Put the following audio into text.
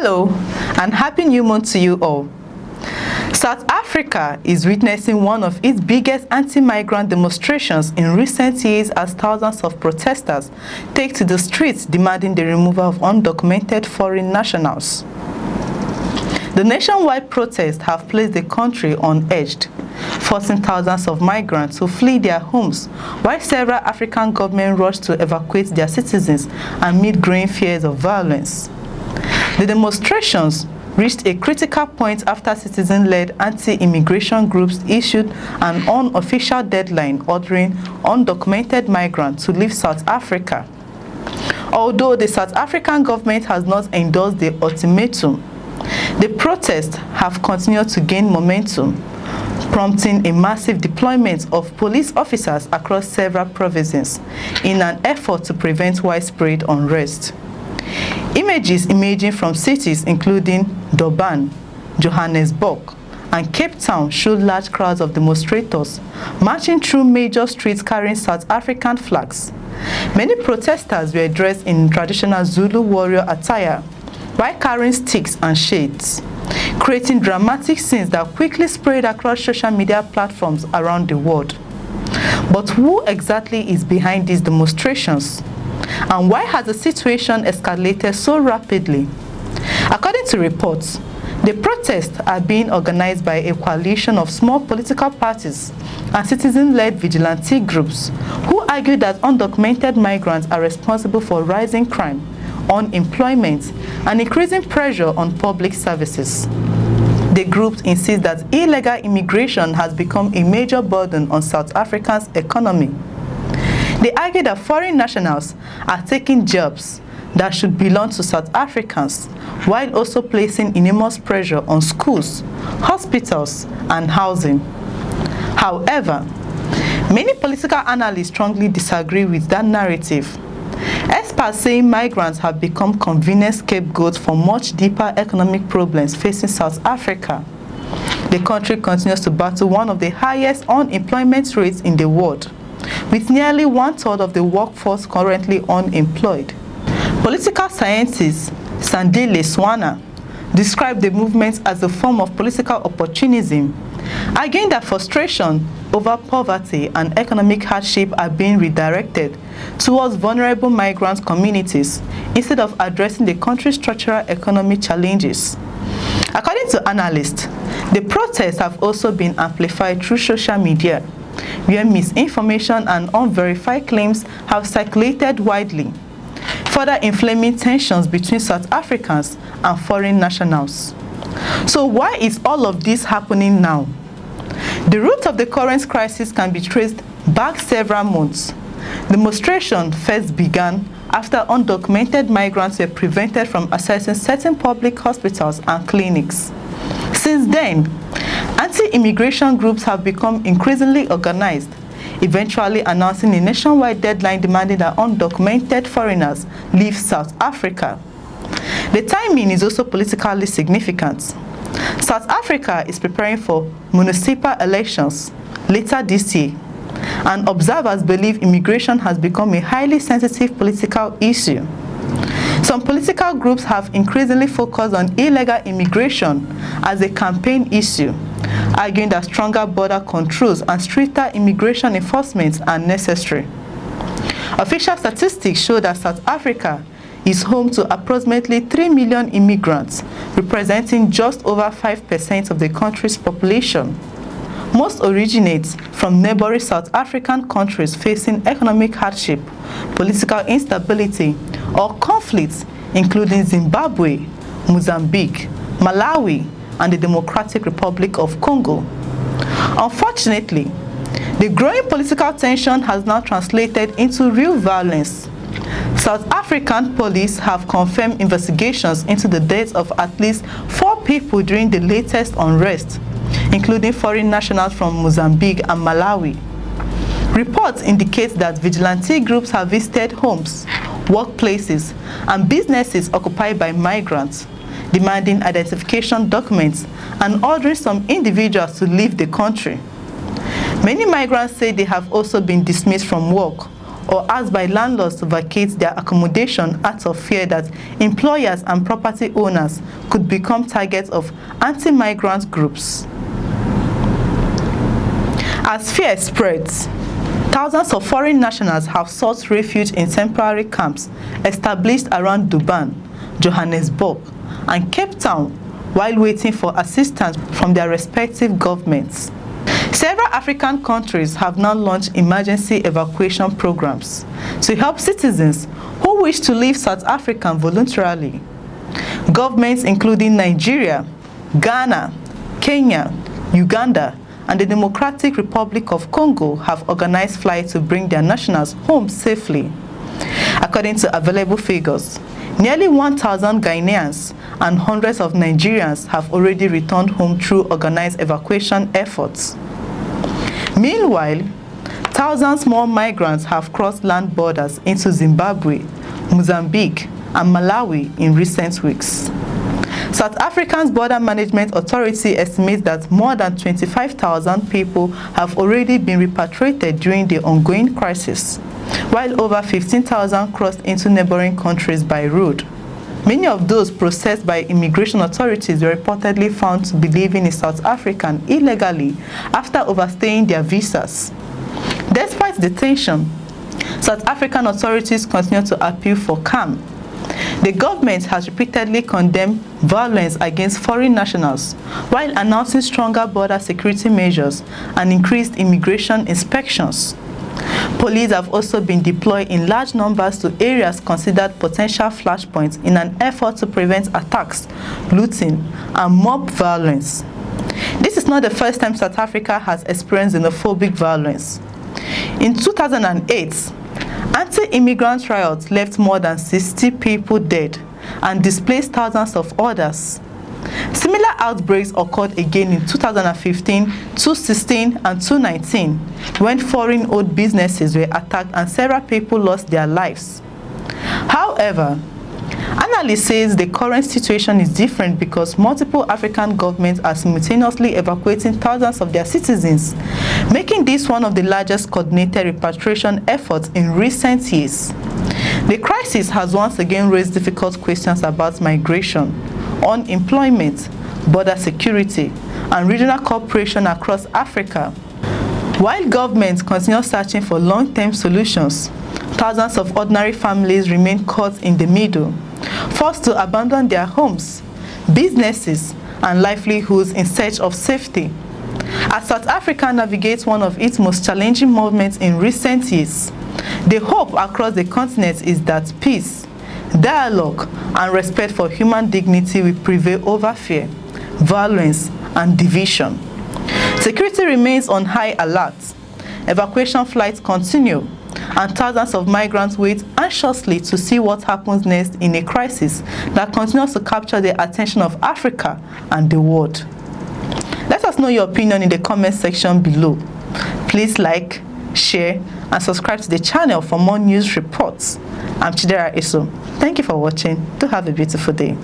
Hello and happy new month to you all. South Africa is witnessing one of its biggest anti-migrant demonstrations in recent years as thousands of protesters take to the streets demanding the removal of undocumented foreign nationals. The nationwide protests have placed the country on edge, forcing thousands of migrants to flee their homes, while several African governments rush to evacuate their citizens amid growing fears of violence. The demonstrations reached a critical point after citizen-led anti-immigration groups issued an unofficial deadline ordering undocumented migrants to leave South Africa. Although the South African government has not endorsed the ultimatum, the protests have continued to gain momentum, prompting a massive deployment of police officers across several provinces in an effort to prevent widespread unrest. Images emerging from cities including Durban, Johannesburg, and Cape Town showed large crowds of demonstrators marching through major streets carrying South African flags. Many protesters were dressed in traditional Zulu warrior attire while carrying sticks and shades, creating dramatic scenes that quickly spread across social media platforms around the world. But who exactly is behind these demonstrations? And why has the situation escalated so rapidly? According to reports, the protests are being organized by a coalition of small political parties and citizen-led vigilante groups who argue that undocumented migrants are responsible for rising crime, unemployment, and increasing pressure on public services. The groups insist that illegal immigration has become a major burden on South Africa's economy. They argue that foreign nationals are taking jobs that should belong to South Africans, while also placing enormous pressure on schools, hospitals, and housing. However, many political analysts strongly disagree with that narrative. Experts say migrants have become convenient scapegoats for much deeper economic problems facing South Africa. The country continues to battle one of the highest unemployment rates in the world, with nearly one-third of the workforce currently unemployed. Political scientist Sandile Swana described the movement as a form of political opportunism, arguing that frustration over poverty and economic hardship are being redirected towards vulnerable migrant communities instead of addressing the country's structural economic challenges. According to analysts, the protests have also been amplified through social media, where misinformation and unverified claims have circulated widely, further inflaming tensions between South Africans and foreign nationals. So why is all of this happening now? The root of the current crisis can be traced back several months. Demonstration first began after undocumented migrants were prevented from accessing certain public hospitals and clinics. Since then, anti-immigration groups have become increasingly organized, eventually announcing a nationwide deadline demanding that undocumented foreigners leave South Africa. The timing is also politically significant. South Africa is preparing for municipal elections later this year, and observers believe immigration has become a highly sensitive political issue. Some political groups have increasingly focused on illegal immigration as a campaign issue, arguing that stronger border controls and stricter immigration enforcement are necessary. Official statistics show that South Africa is home to approximately 3 million immigrants, representing just over 5% of the country's population. Most originate from neighboring South African countries facing economic hardship, political instability, or conflicts, including Zimbabwe, Mozambique, Malawi, and the Democratic Republic of Congo. Unfortunately, the growing political tension has now translated into real violence. South African police have confirmed investigations into the deaths of at least 4 people during the latest unrest, including foreign nationals from Mozambique and Malawi. Reports indicate that vigilante groups have visited homes, workplaces, and businesses occupied by migrants, demanding identification documents and ordering some individuals to leave the country. Many migrants say they have also been dismissed from work or asked by landlords to vacate their accommodation out of fear that employers and property owners could become targets of anti-migrant groups. As fear spreads, thousands of foreign nationals have sought refuge in temporary camps established around Durban, Johannesburg, and Cape Town while waiting for assistance from their respective governments. Several African countries have now launched emergency evacuation programs to help citizens who wish to leave South Africa voluntarily. Governments including Nigeria, Ghana, Kenya, Uganda, and the Democratic Republic of Congo have organized flights to bring their nationals home safely. According to available figures, nearly 1,000 Ghanaians and hundreds of Nigerians have already returned home through organized evacuation efforts. Meanwhile, thousands more migrants have crossed land borders into Zimbabwe, Mozambique, and Malawi in recent weeks. South Africa's Border Management Authority estimates that more than 25,000 people have already been repatriated during the ongoing crisis, while over 15,000 crossed into neighboring countries by road. Many of those processed by immigration authorities were reportedly found to be living in South Africa illegally after overstaying their visas. Despite the tension, South African authorities continue to appeal for calm. The government has repeatedly condemned violence against foreign nationals while announcing stronger border security measures and increased immigration inspections. Police have also been deployed in large numbers to areas considered potential flashpoints in an effort to prevent attacks, looting, and mob violence. This is not the first time South Africa has experienced xenophobic violence. In 2008, anti-immigrant riots left more than 60 people dead and displaced thousands of others. Similar outbreaks occurred again in 2015, 2016, and 2019 when foreign-owned businesses were attacked and several people lost their lives. However, analysts say the current situation is different because multiple African governments are simultaneously evacuating thousands of their citizens, making this one of the largest coordinated repatriation efforts in recent years. The crisis has once again raised difficult questions about migration, unemployment, border security, and regional cooperation across Africa. While governments continue searching for long-term solutions, thousands of ordinary families remain caught in the middle, forced to abandon their homes, businesses, and livelihoods in search of safety. As South Africa navigates one of its most challenging movements in recent years, the hope across the continent is that peace, dialogue, and respect for human dignity will prevail over fear, violence, and division. Security remains on high alert. Evacuation flights continue, and thousands of migrants wait anxiously to see what happens next in a crisis that continues to capture the attention of Africa and the world. Let us know your opinion in the comment section below. Please like, share, and subscribe to the channel for more news reports. I'm Chidera Iso. Thank you for watching. Do have a beautiful day.